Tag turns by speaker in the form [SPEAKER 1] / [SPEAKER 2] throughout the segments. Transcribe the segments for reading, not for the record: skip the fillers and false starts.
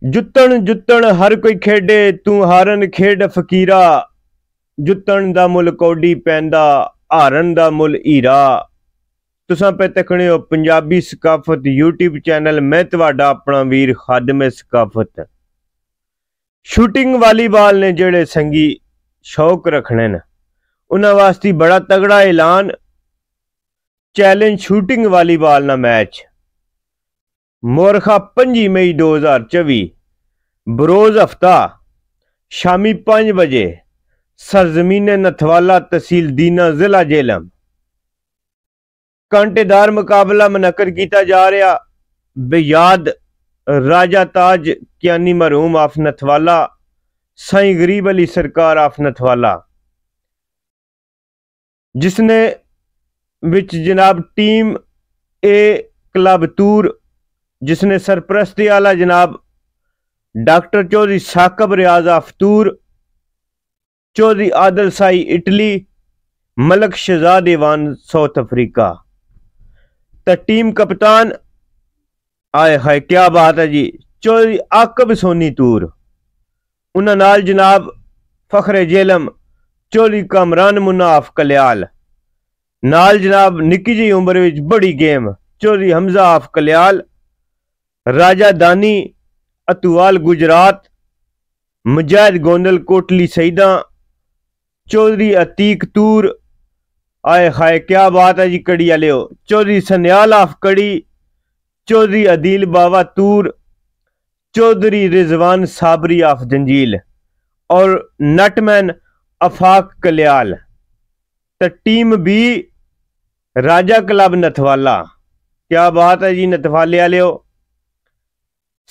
[SPEAKER 1] जुत्तण जुत्तण हर कोई खेडे तू हारन खेड फकीरा। जुत्तण दा मुल कौडी पैंदा हारन दा मुल हीरा। तुसां पे तकने हो पंजाबी सकाफत यूट्यूब चैनल। मैं तुहाडा अपना वीर खादम सकाफत। शूटिंग वालीबाल ने जेड़े संगी शौक रखने न उन्हां वास्ते बड़ा तगड़ा ऐलान। चैलेंज शूटिंग वालीबाल ना मैच मोरखा 5 मई 2024 बरोज हफ्ता शामी 5 बजे सरजमीन नथवाला तहसील दीना जिला जेलम कांटेदार मुकाबला मुनक्कद किया जा रहा बेयाद राजा ताज कियानी मरहूम आफ नथवाला साईं गरीब अली सरकार आफ नथवाला, जिसने विच जनाब टीम ए क्लब तूर जिसने सरपरस्ती आला जनाब डॉक्टर चौधरी साकब रियाज आफतूर, चौधरी आदल साई इटली, मलक शहजाद ईवान साउथ अफ्रीका। तो टीम कप्तान आए हाय क्या बात है जी, चौधरी आकब सोनी तूर। उन्हां नाल जनाब फखरे जेलम चौधरी कामरान मुन्नाफ कल्याल, नाल जनाब निकी जी उम्र विच बड़ी गेम चौधरी हमजा आफ कल्याल, राजा दानी अतुवाल गुजरात, मुजाहिद गोंदल कोटली सईदा, चौधरी अतीक तूर। आए हाय क्या बात है जी कड़ी आले हो। चौधरी सन्याल आफ कड़ी, चौधरी अदील बावा तूर, चौधरी रिजवान साबरी आफ जंजील और नटमैन अफाक कल्याल। तो टीम बी राजा क्लब नथवाला, क्या बात है जी नथवाले आले हो।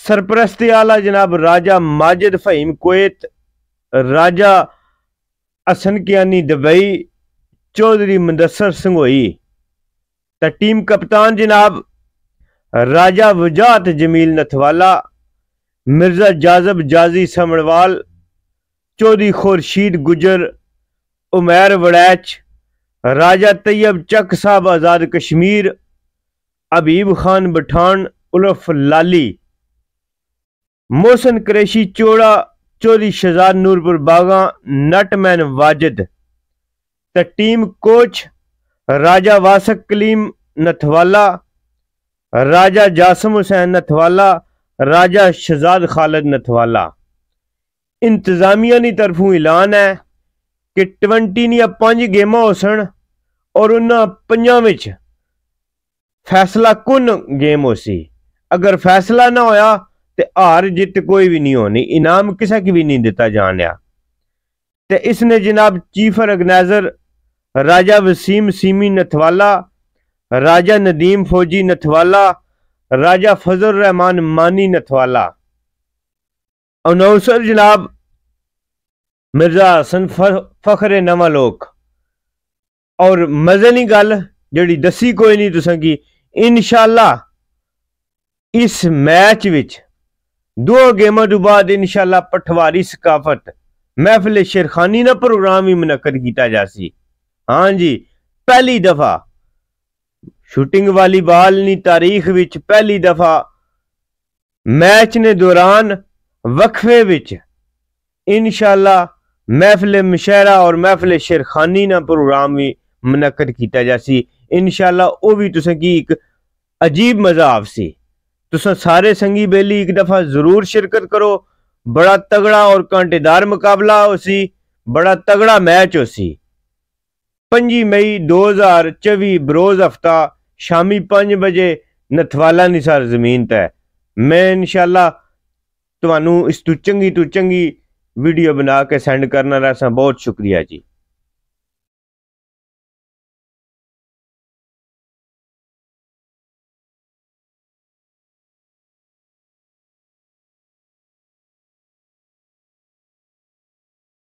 [SPEAKER 1] सरपरस्ती आला जनाब राजा माजिद फहीम कुवैत, राजा हसन कियानी दुबई, चौधरी मुदस्सर संघोई। तो टीम कप्तान जनाब राजा वजाहत जमील नथवाला, मिर्जा जाजब जाजी समड़वाल, चौधरी खुर्शीद गुजर उमैर वड़ैच, राजा तैयब चक साहब आज़ाद कश्मीर, हबीब खान बठान उर्फ लाली, मोहसन कुरैशी चोड़ा, चौधरी शहजाद नूरपुर बागा, नटमैन वाजिद। तो टीम कोच राजा वासक कलीम नथवाला, राजा जासम हुसैन नथवाला, राजा शहजाद खालिद नथवाला। इंतजामिया की तरफों ऐलान है कि 20 5 गेमां हो सन और उन्हां 5 विच फैसला कुन गेम हो सी। अगर फैसला ना होया ते हार जित कोई भी नहीं होनी, इनाम किसी की भी नहीं दिता जाना। ते इसने जनाब चीफ ऑर्गेनाइजर राजा वसीम सीमी नथवाला, राजा नदीम फौजी नथवाला, राजा फजल रहमान मानी नथवाला, अनाउंसर जनाब मिर्जा हसन फखरे नवालोक। और मजे की गल जड़ी दसी कोई नहीं तुसां की, इंशाअल्लाह इस मैच विच 2 गेमां तो बाद इंशाअल्लाह पठवारी सकाफत महफिल शेरखानी ना प्रोग्राम भी मुनक्कद किया जासी। हाँ जी, पहली दफा शूटिंग वालीबाल नी तारीख विच पहली दफा मैच ने दौरान वक्फे विच इंशाअल्लाह महफिल मुशहरा और महफिल शेरखानी ना प्रोग्राम भी मुनक्कद किया जासी। इंशाअल्लाह वो भी तुसें की एक अजीब मजा आवसी। तुसां सारे संगी बेली एक दफा जरूर शिरकत करो। बड़ा तगड़ा और कांटेदार मुकाबला हो सी, बड़ा तगड़ा मैच हो सी। 5 मई 2024 बरोज हफ्ता शामी 5 बजे नथवाला निसार जमीन तय। मैं इंशाअल्लाह तुहानू इस तू चंगी वीडियो बना के सेंड करना रहा। बहुत शुक्रिया जी।